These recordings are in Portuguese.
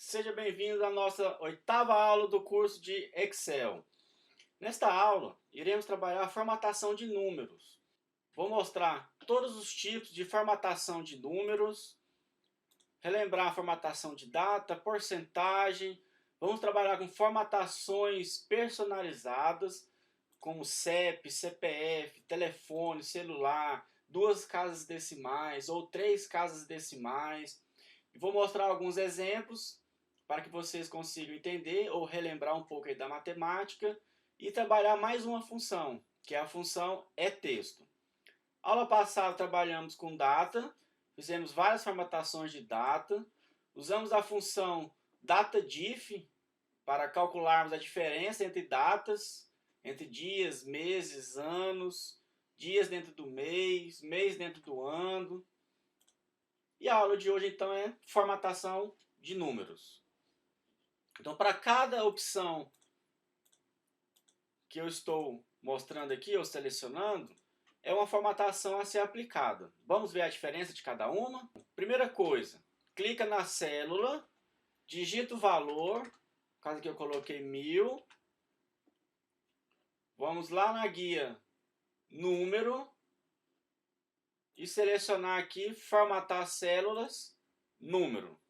Seja bem-vindo à nossa 8ª aula do curso de Excel. Nesta aula, iremos trabalhar a formatação de números. Vou mostrar todos os tipos de formatação de números, relembrar a formatação de data, porcentagem. Vamos trabalhar com formatações personalizadas, como CEP, CPF, telefone, celular, 2 casas decimais ou 3 casas decimais. E vou mostrar alguns exemplos para que vocês consigam entender ou relembrar um pouco aí da matemática e trabalhar mais uma função, que é a função ETexto. Aula passada trabalhamos com data, fizemos várias formatações de data, usamos a função DataDiff para calcularmos a diferença entre datas, entre dias, meses, anos, dias dentro do mês, mês dentro do ano. E a aula de hoje então é formatação de números. Então, para cada opção que eu estou mostrando aqui, ou selecionando, é uma formatação a ser aplicada. Vamos ver a diferença de cada uma? Primeira coisa, clica na célula, digita o valor, no caso aqui eu coloquei 1000. Vamos lá na guia número e selecionar aqui formatar células, número.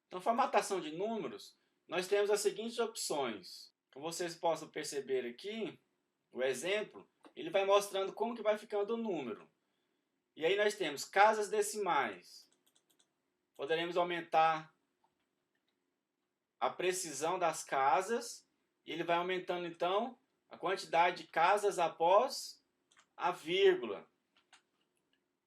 Então, formatação de números, nós temos as seguintes opções. Como vocês possam perceber aqui, o exemplo, ele vai mostrando como que vai ficando o número. E aí nós temos casas decimais. Poderemos aumentar a precisão das casas. E ele vai aumentando, então, a quantidade de casas após a vírgula.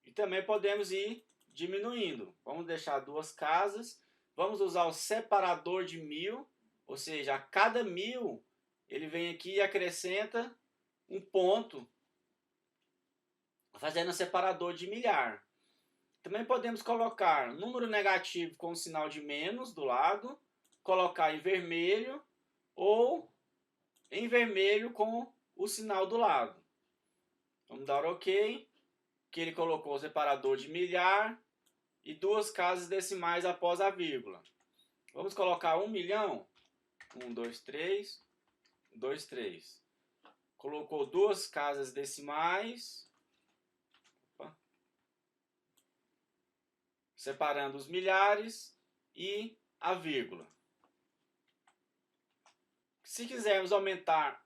E também podemos ir diminuindo. Vamos deixar 2 casas. Vamos usar o separador de 1000, ou seja, a cada 1000 ele vem aqui e acrescenta um ponto, fazendo o separador de milhar. Também podemos colocar número negativo com o sinal de menos do lado, colocar em vermelho ou em vermelho com o sinal do lado. Vamos dar OK, que ele colocou o separador de milhar e 2 casas decimais após a vírgula. Vamos colocar 1 milhão. 1, 2, 3, 2, 3. Colocou 2 casas decimais. Opa. Separando os milhares e a vírgula. Se quisermos aumentar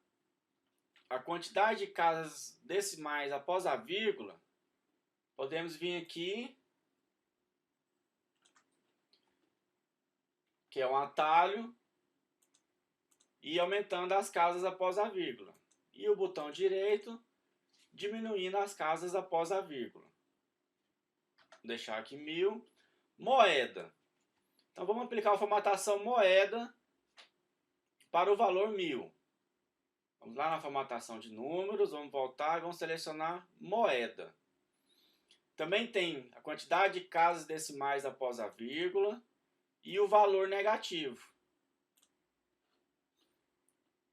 a quantidade de casas decimais após a vírgula, podemos vir aqui, que é um atalho, e aumentando as casas após a vírgula. E o botão direito, diminuindo as casas após a vírgula. Vou deixar aqui 1000. Moeda. Então vamos aplicar a formatação moeda para o valor 1000. Vamos lá na formatação de números, vamos voltar e vamos selecionar moeda. Também tem a quantidade de casas decimais após a vírgula e o valor negativo.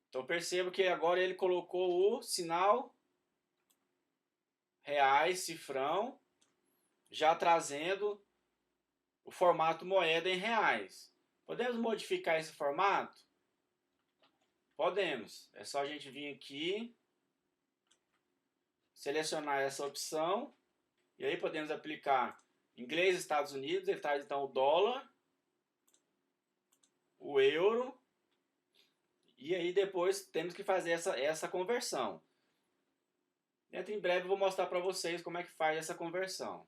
Então perceba que agora ele colocou o sinal reais, cifrão, já trazendo o formato moeda em reais. Podemos modificar esse formato? Podemos. É só a gente vir aqui, selecionar essa opção, e aí podemos aplicar inglês, Estados Unidos, ele traz então o dólar, o euro, e aí depois temos que fazer essa conversão. Dentro em breve eu vou mostrar para vocês como é que faz essa conversão,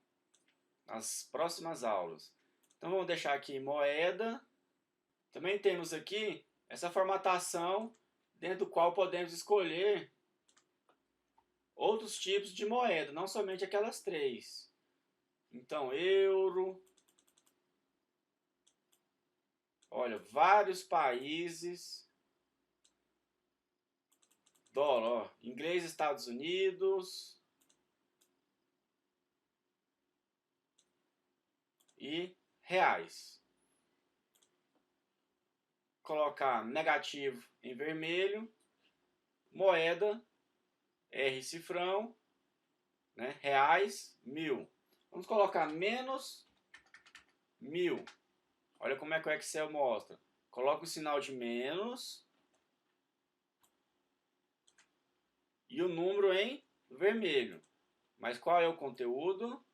nas próximas aulas. Então vamos deixar aqui moeda. Também temos aqui essa formatação dentro do qual podemos escolher outros tipos de moeda, não somente aquelas 3. Então, euro. Olha, vários países. Dólar, ó, inglês, Estados Unidos. E reais. Colocar negativo em vermelho. Moeda, R cifrão, né? Reais, 1000. Vamos colocar menos 1000. Olha como é que o Excel mostra. Coloca o sinal de menos e o número em vermelho. Mas qual é o conteúdo?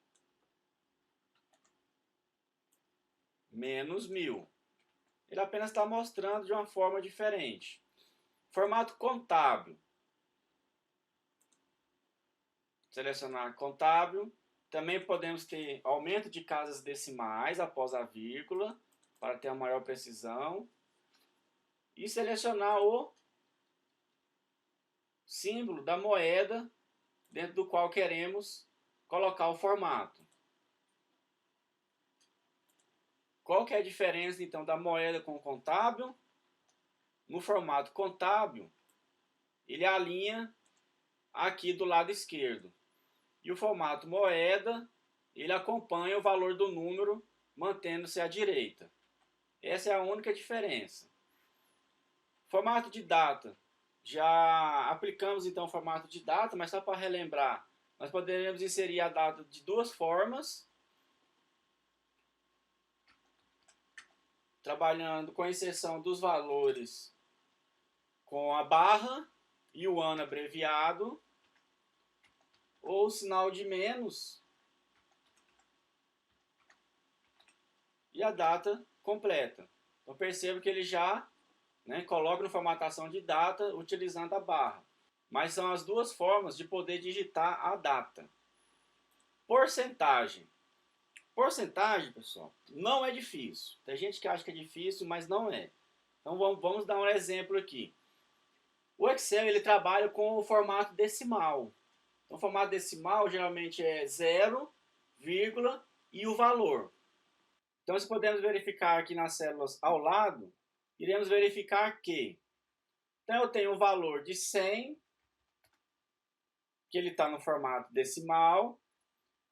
Menos 1000. Ele apenas está mostrando de uma forma diferente. Formato contábil. Selecionar contábil. Também podemos ter aumento de casas decimais após a vírgula, para ter a maior precisão. E selecionar o símbolo da moeda dentro do qual queremos colocar o formato. Qual que é a diferença então da moeda com o contábil? No formato contábil, ele alinha aqui do lado esquerdo. E o formato moeda, ele acompanha o valor do número, mantendo-se à direita. Essa é a única diferença. Formato de data. Já aplicamos então o formato de data, mas só para relembrar, nós poderemos inserir a data de duas formas. Trabalhando com a inserção dos valores com a barra e o ano abreviado, ou o sinal de menos e a data completa. Então perceba que ele já coloca na formatação de data utilizando a barra. Mas são as duas formas de poder digitar a data. Porcentagem. Porcentagem, pessoal, não é difícil. Tem gente que acha que é difícil, mas não é. Então vamos dar um exemplo aqui. O Excel ele trabalha com o formato decimal. Então, o formato decimal geralmente é 0, vírgula e o valor. Então, se podemos verificar aqui nas células ao lado, iremos verificar que então eu tenho o valor de 100, que ele está no formato decimal,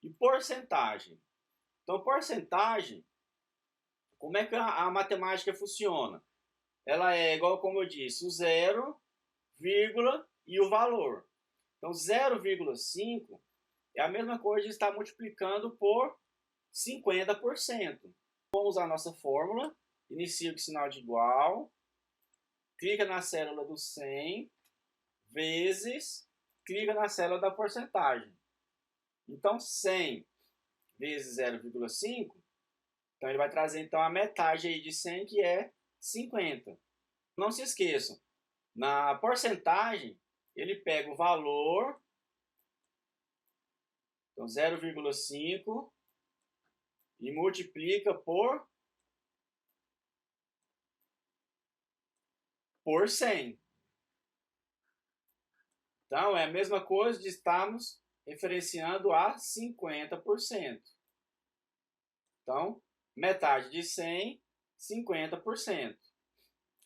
e porcentagem. Então, porcentagem, como é que a matemática funciona? Ela é igual, como eu disse, o 0, vírgula e o valor. Então, 0,5 é a mesma coisa de estar multiplicando por 50%. Vamos usar a nossa fórmula. Inicia com sinal de igual. Clica na célula do 100 vezes, clica na célula da porcentagem. Então, 100 vezes 0,5, então ele vai trazer então a metade aí de 100, que é 50. Não se esqueçam, na porcentagem, ele pega o valor, então 0,5, e multiplica por 100. Então, é a mesma coisa de estarmos referenciando a 50%. Então, metade de 100, 50%.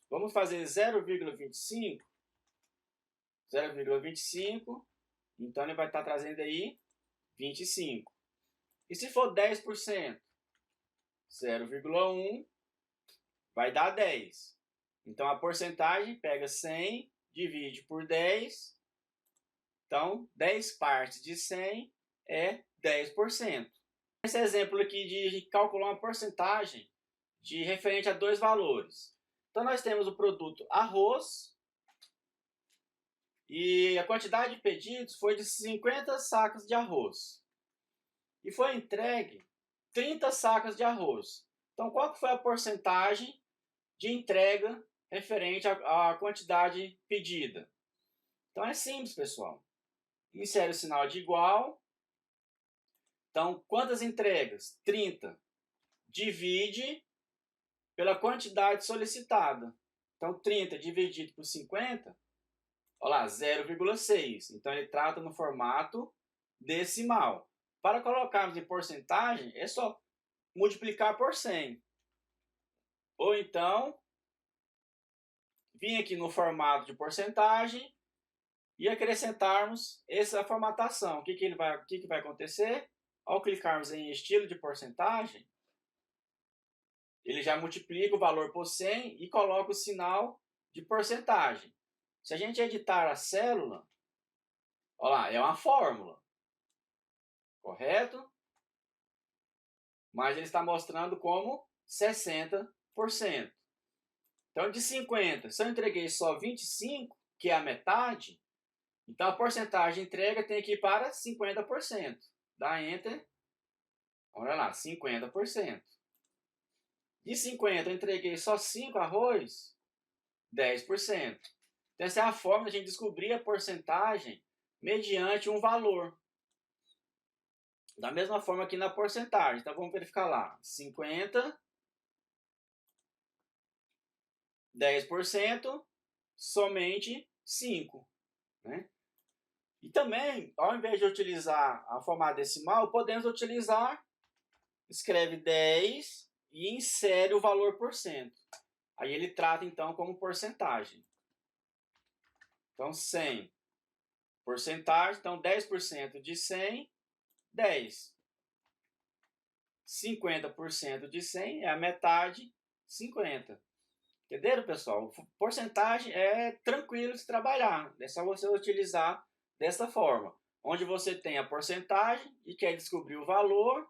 Vamos fazer 0,25. 0,25. Então, ele vai estar trazendo aí 25. E se for 10%? 0,1 vai dar 10. Então, a porcentagem pega 100, divide por 10. Então, 10 partes de 100 é 10%. Esse exemplo aqui de calcular uma porcentagem de referente a dois valores. Então, nós temos o produto arroz e a quantidade de pedidos foi de 50 sacas de arroz. E foi entregue 30 sacas de arroz. Então, qual que foi a porcentagem de entrega referente à quantidade pedida? Então, é simples, pessoal. Insere o sinal de igual. Então, quantas entregas? 30. Divide pela quantidade solicitada. Então, 30 dividido por 50, olha lá, 0,6. Então, ele trata no formato decimal. Para colocarmos em porcentagem, é só multiplicar por 100. Ou então, vir aqui no formato de porcentagem e acrescentarmos essa formatação. O que vai acontecer? Ao clicarmos em estilo de porcentagem, ele já multiplica o valor por 100 e coloca o sinal de porcentagem. Se a gente editar a célula, olha lá, é uma fórmula, correto? Mas ele está mostrando como 60%. Então, de 50, se eu entreguei só 25, que é a metade, então a porcentagem de entrega tem que ir para 50%. Dá Enter. Olha lá, 50%. De 50, eu entreguei só 5 arroz, 10%. Então, essa é a forma de a gente descobrir a porcentagem mediante um valor. Da mesma forma aqui na porcentagem. Então, vamos verificar lá. 50, 10%, somente 5. Né? E também, ao invés de utilizar a forma decimal, podemos utilizar, escreve 10 e insere o valor por cento. Aí ele trata, então, como porcentagem. Então, 100. Porcentagem, então 10% de 100, 10. 50% de 100 é a metade, 50. Entenderam, pessoal? Porcentagem é tranquilo de trabalhar. É só você utilizar dessa forma. Onde você tem a porcentagem e quer descobrir o valor,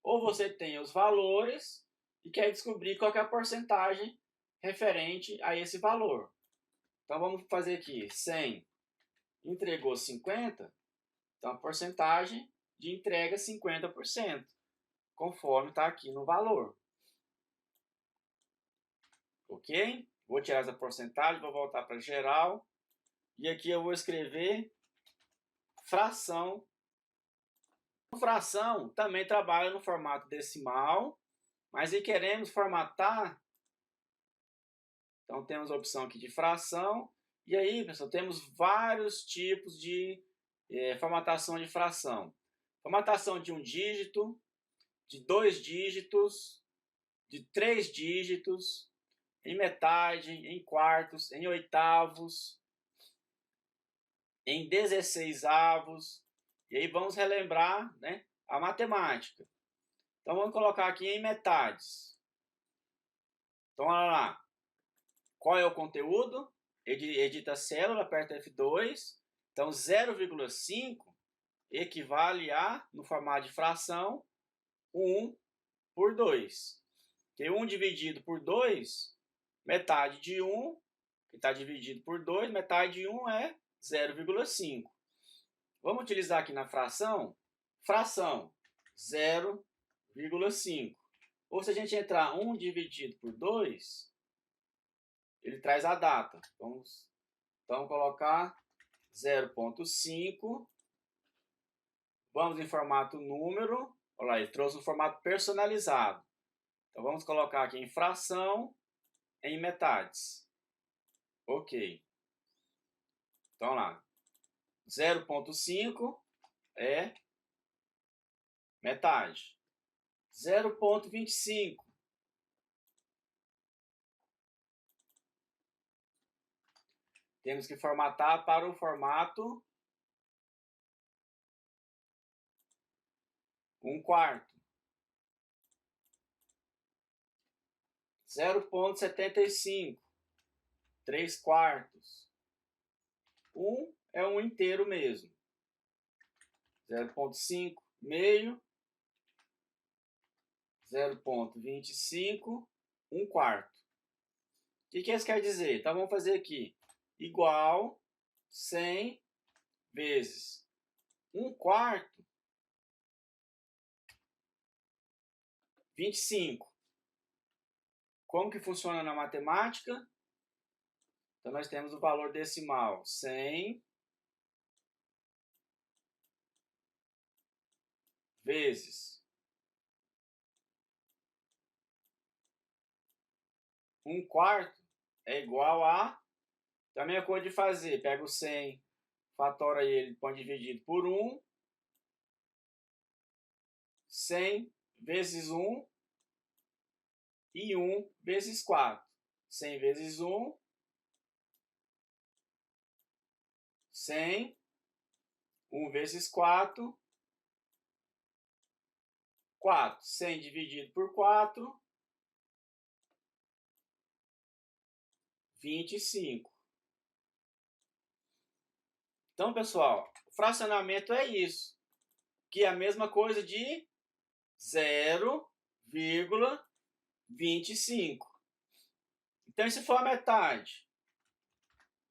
ou você tem os valores e quer descobrir qual é a porcentagem referente a esse valor. Então, vamos fazer aqui. 100 entregou 50, então a porcentagem de entrega é 50%, conforme está aqui no valor. Ok? Vou tirar essa porcentagem, vou voltar para geral. E aqui eu vou escrever fração. Fração também trabalha no formato decimal, mas se queremos formatar, então temos a opção aqui de fração. E aí, pessoal, temos vários tipos de formatação de fração. Formatação de 1 dígito, de 2 dígitos, de 3 dígitos, em metade, em quartos, em oitavos, em 16avos. E aí vamos relembrar, né, a matemática. Então vamos colocar aqui em metades. Então olha lá. Qual é o conteúdo? Edita a célula, aperta F2. Então 0,5 equivale a, no formato de fração, 1 por 2. Porque 1 dividido por 2, metade de 1, que está dividido por 2, metade de 1 é 0,5. Vamos utilizar aqui na fração, 0,5. Ou se a gente entrar 1 dividido por 2, ele traz a data. Vamos então colocar 0,5. Vamos em formato número. Olha lá, ele trouxe um formato personalizado. Então vamos colocar aqui em fração, em metades. Ok. Então lá, 0,5 é metade. 0,25 temos que formatar para o formato 1/4. 0,75 3/4. 1 é um inteiro mesmo. 0,5 meio. 0,25 1/4. O que isso quer dizer? Então vamos fazer aqui igual 100 vezes 1/4, 25. Como que funciona na matemática? Então nós temos o valor decimal 100 vezes 1/4 é igual a... Então a mesma coisa de fazer, pega o 100, fatora ele, põe dividido por 1, 100 vezes 1 e 1 vezes 4. 100 vezes 1, 100, 1 vezes 4, 4. 100 dividido por 4, 25. Então, pessoal, fracionamento é isso, que é a mesma coisa de 0,25 25. Então, se for a metade,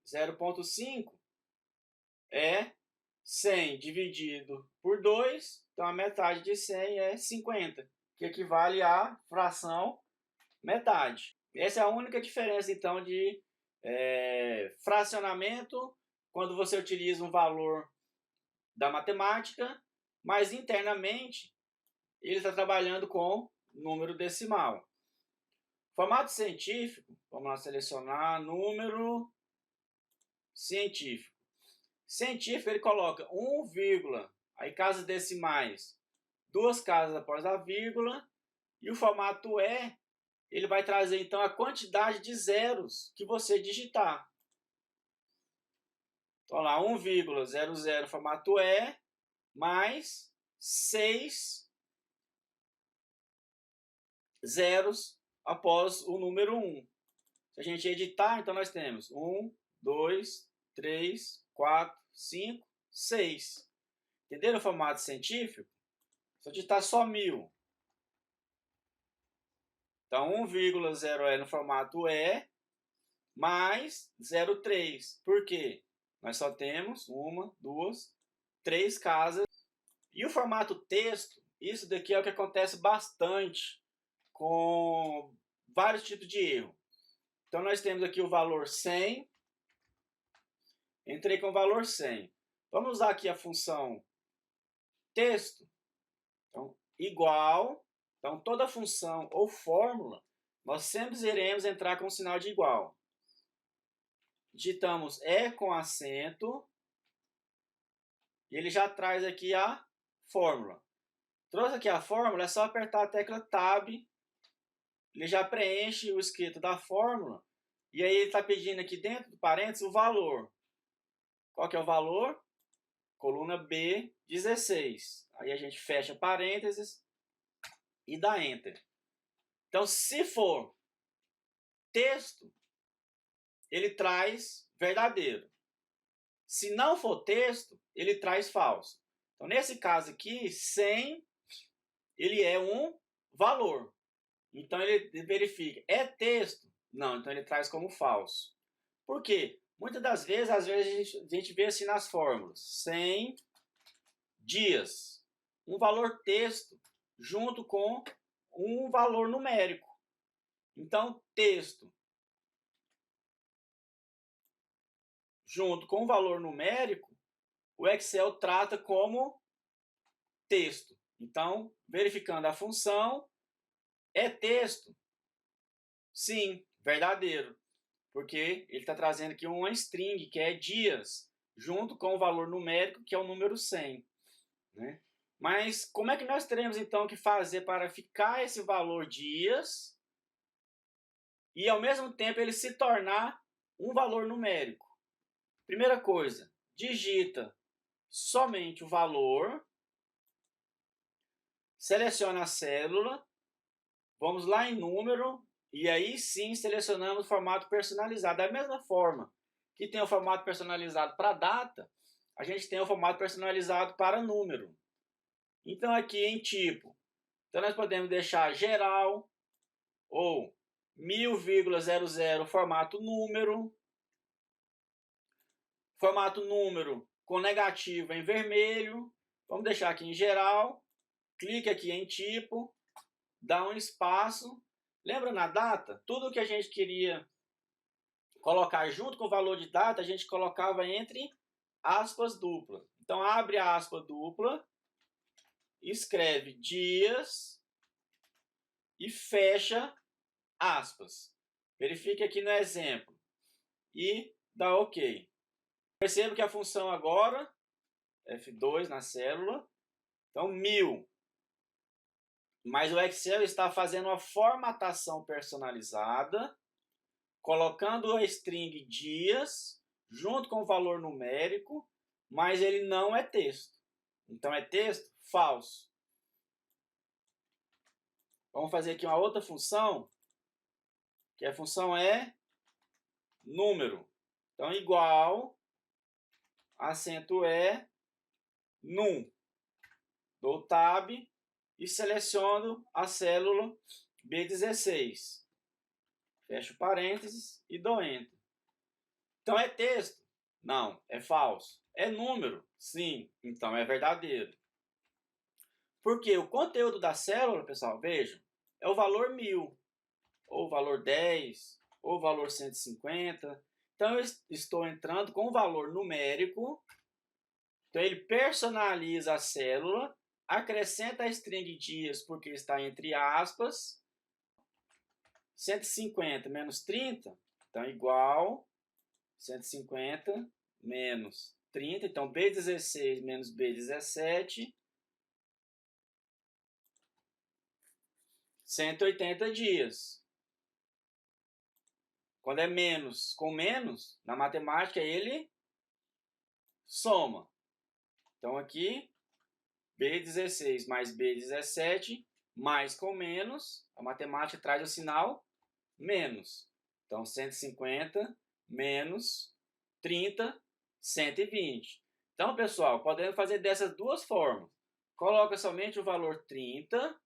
0,5 é 100 dividido por 2, então a metade de 100 é 50, que equivale à fração metade. Essa é a única diferença, então, de fracionamento, quando você utiliza um valor da matemática, mas internamente ele está trabalhando com número decimal. Formato científico, vamos lá selecionar número científico. Científico ele coloca 1, aí casas decimais, 2 casas após a vírgula, e o formato ele vai trazer então a quantidade de zeros que você digitar. Então lá 1,00 formato mais 6 zeros após o número 1. Se a gente editar, então nós temos 1, 2, 3, 4, 5, 6. Entenderam o formato científico? Se eu digitar só 1000. Então 1,0 no formato mais 0,3. Por quê? Nós só temos 1, 2, 3 casas. E o formato texto, isso daqui é o que acontece bastante com vários tipos de erro. Então nós temos aqui o valor 100. Entrei com o valor 100. Vamos usar aqui a função texto. Então, igual. Então, toda função ou fórmula, nós sempre iremos entrar com o sinal de igual. Digitamos com acento. E ele já traz aqui a fórmula. Trouxe aqui a fórmula, é só apertar a tecla Tab. Ele já preenche o escrito da fórmula. E aí ele está pedindo aqui dentro do parênteses o valor. Qual que é o valor? Coluna B, 16. Aí a gente fecha parênteses e dá Enter. Então, se for texto, ele traz verdadeiro. Se não for texto, ele traz falso. Então, nesse caso aqui, 100, ele é um valor. Então, ele verifica, é texto? Não, então ele traz como falso. Por quê? Muitas das vezes, a gente vê assim nas fórmulas. 100 dias. Um valor texto junto com um valor numérico. Então, texto junto com um valor numérico, o Excel trata como texto. Então, verificando a função, é texto? Sim, verdadeiro. Porque ele está trazendo aqui uma string, que é dias, junto com o valor numérico, que é o número 100. Né? Mas como é que nós teremos então que fazer para ficar esse valor dias e ao mesmo tempo ele se tornar um valor numérico? Primeira coisa, digita somente o valor, seleciona a célula, vamos lá em número e aí sim selecionamos o formato personalizado. Da mesma forma que tem o formato personalizado para data, a gente tem o formato personalizado para número. Então aqui em tipo, então nós podemos deixar geral ou 1000,00 formato número com negativo em vermelho. Vamos deixar aqui em geral, clique aqui em tipo, dá um espaço. Lembra na data? Tudo que a gente queria colocar junto com o valor de data, a gente colocava entre aspas duplas. Então abre a aspa dupla, escreve dias e fecha aspas. Verifique aqui no exemplo e dá OK. Perceba que a função agora, F2 na célula, então 1000. Mas o Excel está fazendo uma formatação personalizada, colocando a string dias junto com o valor numérico, mas ele não é texto. Então é texto? Falso. Vamos fazer aqui uma outra função, que a função é número. Então igual, acento num. Dou Tab e seleciono a célula B16. Fecho parênteses e dou Enter. Então é texto? Não, é falso. É número? Sim, então é verdadeiro. Porque o conteúdo da célula, pessoal, vejam, é o valor 1000, ou o valor 10, ou o valor 150. Então eu estou entrando com o valor numérico. Então ele personaliza a célula, acrescenta a string dias porque está entre aspas, 150 menos 30, então igual 150 menos 30, então B16 menos B17, 180 dias. Quando é menos com menos, na matemática ele soma. Então aqui, B16 mais B17, mais com menos, a matemática traz o sinal menos. Então 150 menos 30, 120. Então, pessoal, podemos fazer dessas duas formas. Coloca somente o valor 30.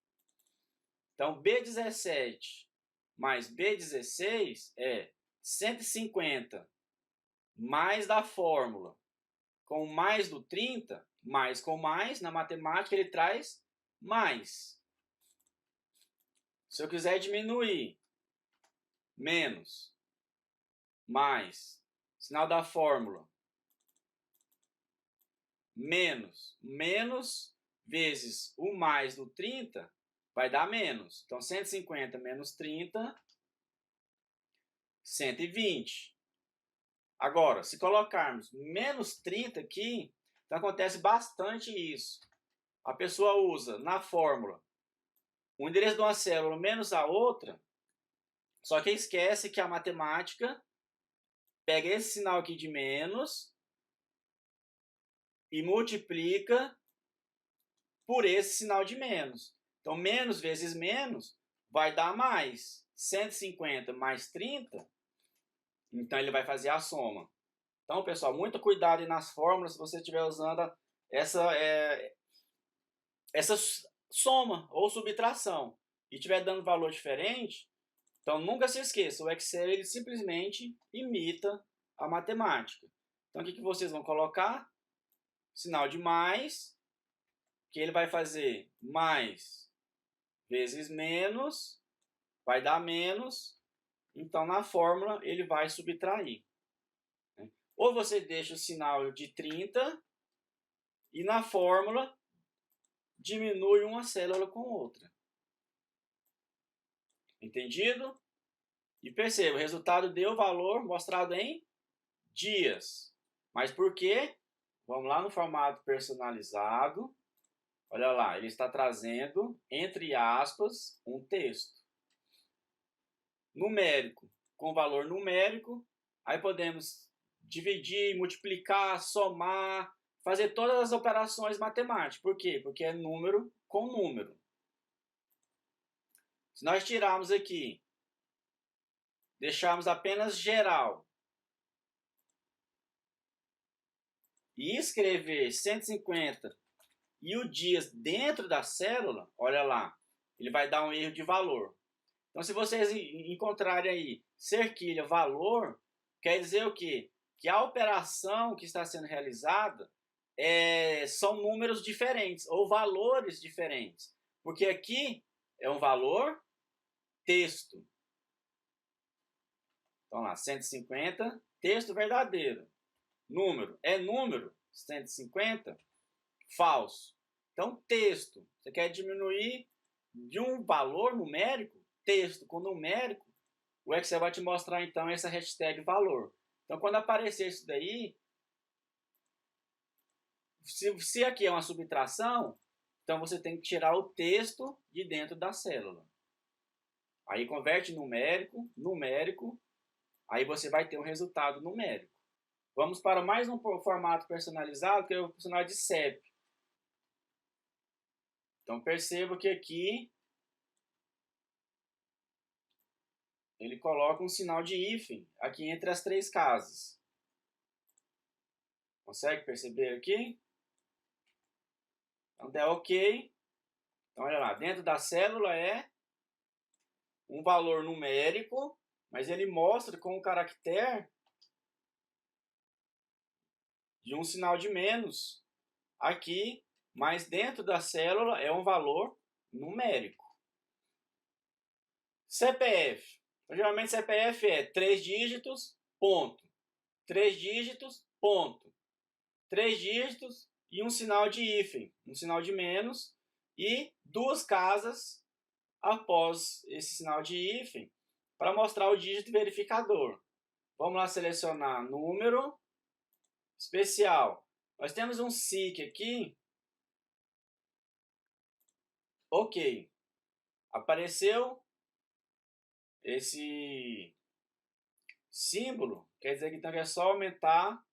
Então, B17 mais B16 é 150 mais da fórmula com mais do 30, mais com mais, na matemática ele traz mais. Se eu quiser diminuir, menos, mais, sinal da fórmula, menos, menos vezes o mais do 30 vai dar menos. Então, 150 menos 30, 120. Agora, se colocarmos menos 30 aqui, então acontece bastante isso. A pessoa usa na fórmula o endereço de uma célula menos a outra, só que esquece que a matemática pega esse sinal aqui de menos e multiplica por esse sinal de menos. Então, menos vezes menos vai dar mais. 150 mais 30, então ele vai fazer a soma. Então, pessoal, muito cuidado aí nas fórmulas se você estiver usando essa soma ou subtração e estiver dando valor diferente. Então, nunca se esqueça, o Excel ele simplesmente imita a matemática. Então, o que vocês vão colocar? Sinal de mais, que ele vai fazer mais vezes menos, vai dar menos, então na fórmula ele vai subtrair. Ou você deixa o sinal de 30 e na fórmula diminui uma célula com outra. Entendido? E perceba, o resultado deu valor mostrado em dias. Mas por quê? Vamos lá no formato personalizado. Olha lá, ele está trazendo, entre aspas, um texto. Numérico, com valor numérico. Aí podemos dividir, multiplicar, somar, fazer todas as operações matemáticas. Por quê? Porque é número com número. Se nós tirarmos aqui, deixarmos apenas geral e escrever 150 e o dias dentro da célula, olha lá, ele vai dar um erro de valor. Então, se vocês encontrarem aí cerquilha valor, quer dizer o quê? Que a operação que está sendo realizada são números diferentes ou valores diferentes. Porque aqui é um valor texto. Então lá, 150, texto verdadeiro. Número, é número, 150, falso. Então, texto, você quer diminuir de um valor numérico, texto com numérico, o Excel vai te mostrar então essa hashtag valor. Então, quando aparecer isso daí, se aqui é uma subtração, então você tem que tirar o texto de dentro da célula. Aí converte numérico, numérico, aí você vai ter um resultado numérico. Vamos para mais um formato personalizado, que é o personalizado de CEP. Então perceba que aqui ele coloca um sinal de hífen aqui entre as três casas. Consegue perceber aqui? Então der OK. Então olha lá, dentro da célula é um valor numérico, mas ele mostra com o caractere de um sinal de menos aqui, mas dentro da célula é um valor numérico. CPF. Então, geralmente CPF é 3 dígitos, ponto. 3 dígitos, ponto. 3 dígitos e um sinal de hífen, um sinal de menos, e 2 casas após esse sinal de hífen para mostrar o dígito verificador. Vamos lá selecionar número especial. Nós temos um SIC aqui. Ok. Apareceu esse símbolo, quer dizer que então é só aumentar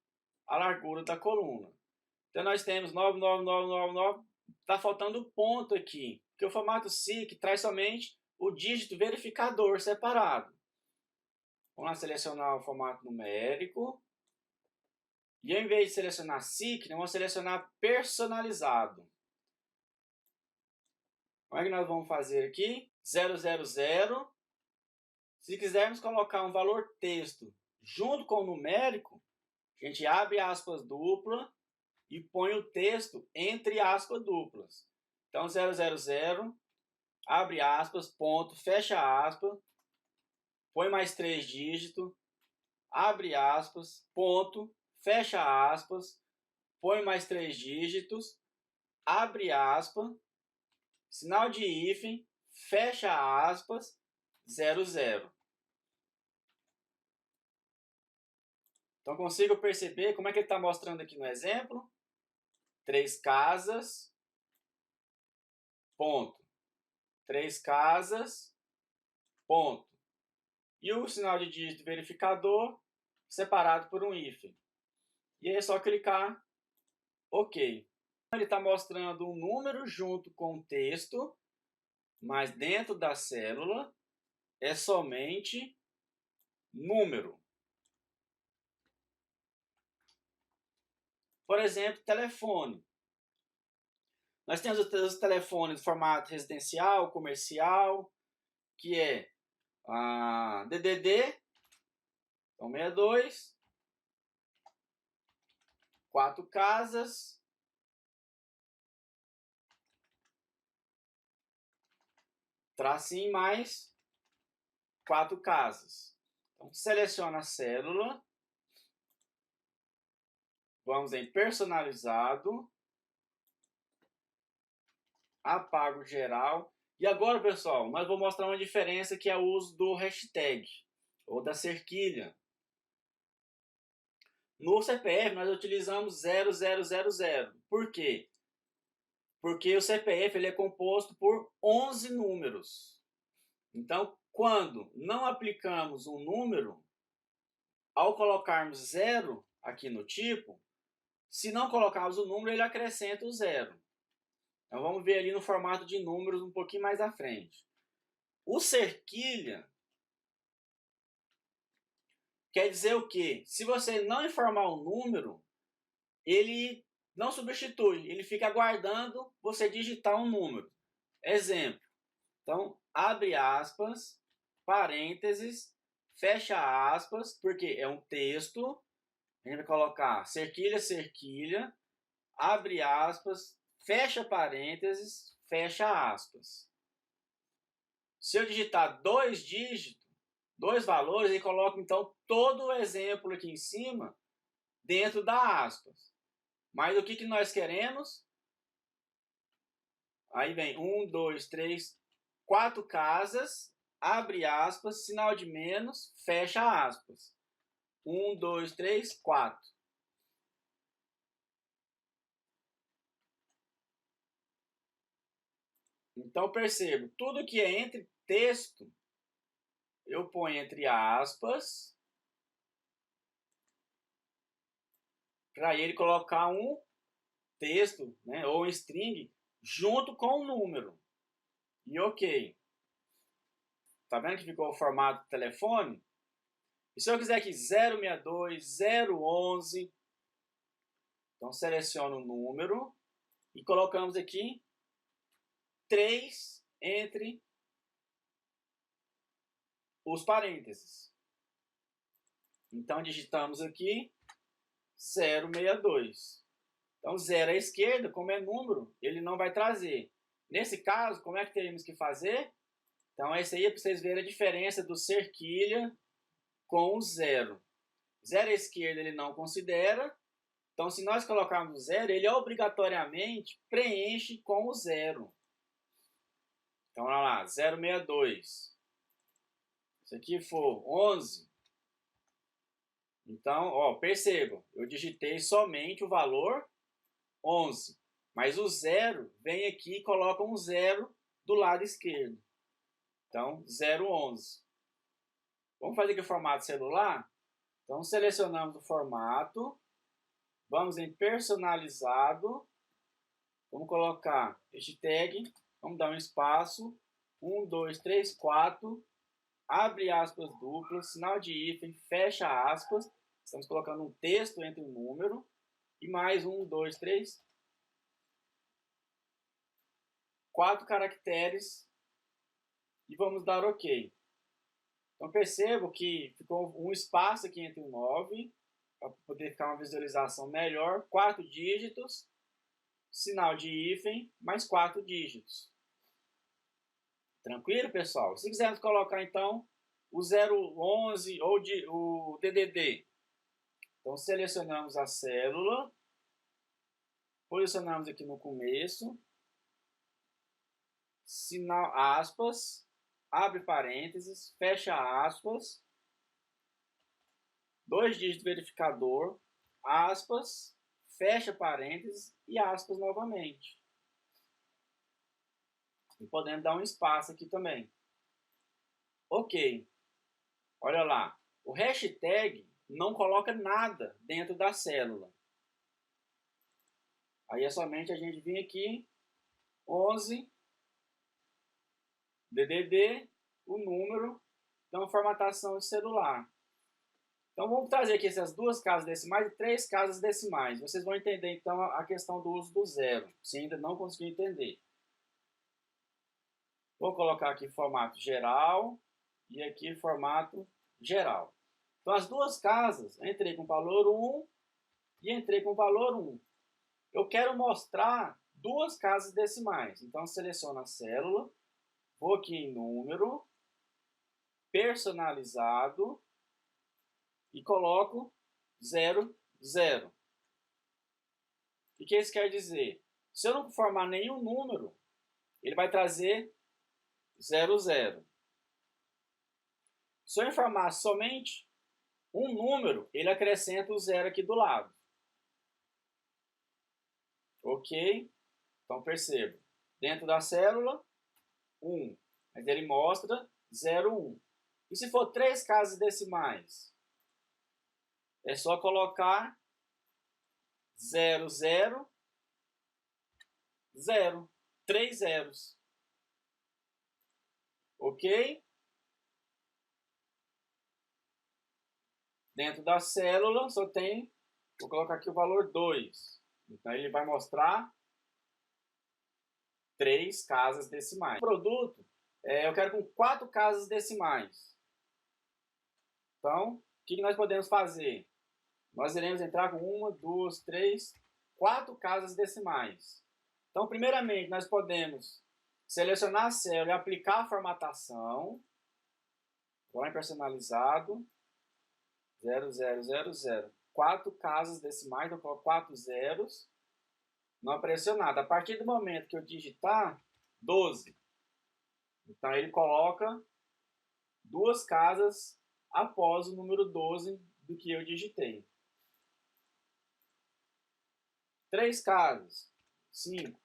a largura da coluna. Então nós temos 99999, está faltando ponto aqui, porque o formato SIC traz somente o dígito verificador separado. Vamos lá selecionar o formato numérico. E ao invés de selecionar SIC, nós vamos selecionar personalizado. Como é que nós vamos fazer aqui? 000. Se quisermos colocar um valor texto junto com o numérico, a gente abre aspas dupla e põe o texto entre aspas duplas. Então, 000, abre aspas, ponto, fecha aspas, põe mais 3 dígitos, abre aspas, ponto, fecha aspas, põe mais 3 dígitos, abre aspas, sinal de hífen, fecha aspas, 00. Então, consigo perceber como é que ele está mostrando aqui no exemplo. 3 casas, ponto. 3 casas, ponto. E o sinal de dígito verificador separado por um hífen. E aí é só clicar OK. Ele está mostrando um número junto com o texto, mas dentro da célula é somente número. Por exemplo, telefone. Nós temos os telefones de formato residencial, comercial, que é a DDD, então 62, 4 casas, tracinho mais 4 casas. Então, seleciona a célula, vamos em personalizado, apago geral. E agora, pessoal, nós vamos mostrar uma diferença que é o uso do hashtag ou da cerquilha. No CPF, nós utilizamos 0000. Por quê? Porque o CPF ele é composto por 11 números. Então, quando não aplicamos um número, ao colocarmos 0 aqui no tipo, se não colocarmos o número, ele acrescenta o 0. Então, vamos ver ali no formato de números um pouquinho mais à frente. O cerquilha quer dizer o quê? Se você não informar um número, ele não substitui, ele fica aguardando você digitar um número. Exemplo. Então, abre aspas, parênteses, fecha aspas, porque é um texto. A gente vai colocar cerquilha, cerquilha, abre aspas, fecha parênteses, fecha aspas. Se eu digitar 2 dígitos, 2 valores, e coloco então todo o exemplo aqui em cima dentro da aspas. Mas o que nós queremos? Aí vem 1, 2, 3, 4 casas, abre aspas, sinal de menos, fecha aspas. 1, 2, 3, 4. Então percebo, tudo que é entre texto, eu ponho entre aspas, para ele colocar um texto, né, ou um string, junto com o número. E OK. Tá vendo que ficou o formato do telefone? E se eu quiser aqui 062, 011, então seleciono o número e colocamos aqui 3 entre os parênteses. Então, digitamos aqui 062. Então, 0 à esquerda, como é número, ele não vai trazer. Nesse caso, como é que teríamos que fazer? Então, esse aí é para vocês verem a diferença do cerquilha com o 0. 0 à esquerda ele não considera. Então, se nós colocarmos o 0, ele obrigatoriamente preenche com o 0. Então, olha lá, 062. Se aqui for 11, então, ó, percebam, eu digitei somente o valor 11. Mas o 0 vem aqui e coloca um 0 do lado esquerdo. Então, 011. Vamos fazer aqui o formato celular? Então, selecionamos o formato. Vamos em personalizado. Vamos colocar hashtag. Vamos dar um espaço. 1, 2, 3, 4. Abre aspas duplas. Sinal de hífen. Fecha aspas. Estamos colocando um texto entre o número. E mais 1, 2, 3. 4 caracteres. E vamos dar OK. Então percebo que ficou um espaço aqui entre o 9, para poder ficar uma visualização melhor. 4 dígitos, sinal de hífen, mais 4 dígitos. Tranquilo, pessoal? Se quisermos colocar então o 011 ou o DDD, então selecionamos a célula, posicionamos aqui no começo, sinal aspas, abre parênteses, fecha aspas, 2 dígitos verificador, aspas, fecha parênteses e aspas novamente. E podemos dar um espaço aqui também. OK. Olha lá. O hashtag não coloca nada dentro da célula. Aí é somente a gente vir aqui, 11, DDD, o número, então formatação de celular. Então vamos trazer aqui essas 2 casas decimais e 3 casas decimais. Vocês vão entender então a questão do uso do 0, se ainda não conseguiu entender. Vou colocar aqui formato geral e aqui formato geral. Então as 2 casas, entrei com valor 1 e entrei com valor 1. Eu quero mostrar 2 casas decimais. Então seleciono a célula, vou aqui em número, personalizado e coloco 0, 0. O que isso quer dizer? Se eu não formar nenhum número, ele vai trazer 0, 0. Se eu informar somente um número, ele acrescenta o 0 aqui do lado. OK? Então perceba, dentro da célula, 1, mas ele mostra 0, 1. E se for 3 casas decimais? É só colocar 0, 0, 0. 3 zeros. OK? Dentro da célula só tem, vou colocar aqui o valor 2. Então ele vai mostrar 3 casas decimais. O produto, eu quero com 4 casas decimais. Então, o que nós podemos fazer? Nós iremos entrar com 1, 2, 3, 4 casas decimais. Então, primeiramente, nós podemos selecionar a célula e aplicar a formatação. Vou em personalizado. 0, 0, 0, 0. 4 casas decimais, então eu coloco 4 zeros. Não apareceu nada. A partir do momento que eu digitar 12, então ele coloca 2 casas após o número 12 do que eu digitei. 3 casas, 5.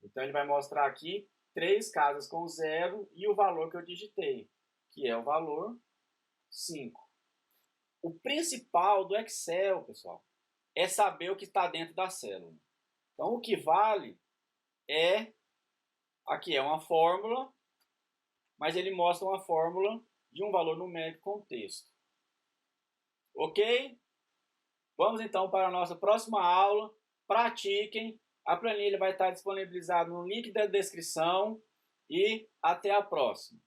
Então ele vai mostrar aqui 3 casas com 0 e o valor que eu digitei, que é o valor 5. O principal do Excel, pessoal, é saber o que está dentro da célula. Então o que vale é, aqui é uma fórmula, mas ele mostra uma fórmula de um valor numérico com texto. OK? Vamos então para a nossa próxima aula. Pratiquem. A planilha vai estar disponibilizada no link da descrição. E até a próxima.